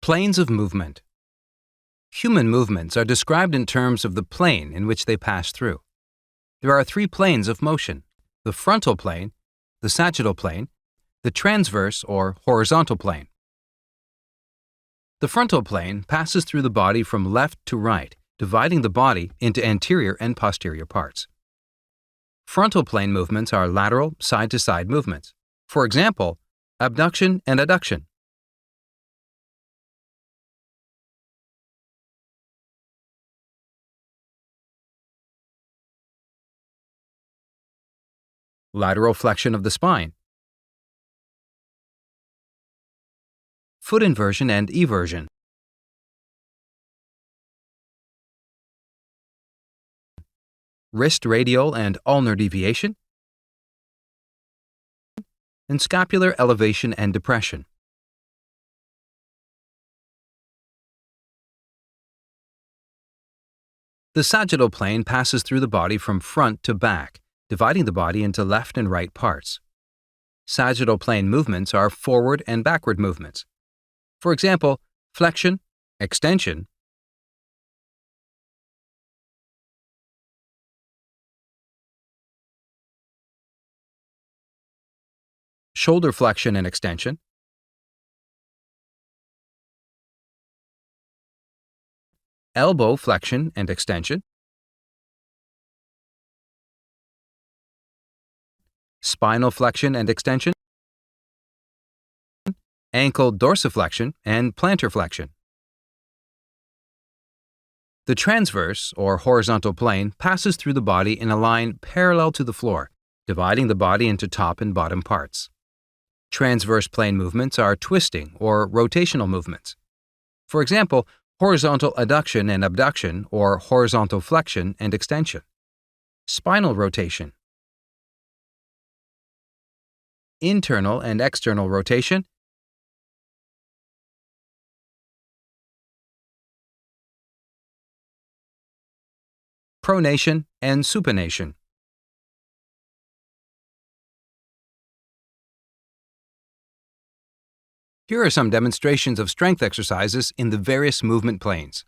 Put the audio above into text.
Planes of movement. Human movements are described in terms of the plane in which they pass through. There are three planes of motion: the frontal plane, the sagittal plane, the transverse or horizontal plane. The frontal plane passes through the body from left to right, dividing the body into anterior and posterior parts. Frontal plane movements are lateral, side-to-side movements. For example, abduction and adduction. Lateral flexion of the spine. Foot inversion and eversion. Wrist radial and ulnar deviation. And scapular elevation and depression. The sagittal plane passes through the body from front to back, dividing the body into left and right parts. Sagittal plane movements are forward and backward movements. For example, flexion, extension, shoulder flexion and extension, elbow flexion and extension, spinal flexion and extension, ankle dorsiflexion and plantar flexion. The transverse or horizontal plane passes through the body in a line parallel to the floor, dividing the body into top and bottom parts. Transverse plane movements are twisting or rotational movements. For example, horizontal adduction and abduction or horizontal flexion and extension. Spinal rotation. Internal and external rotation. Pronation and supination. Here are some demonstrations of strength exercises in the various movement planes.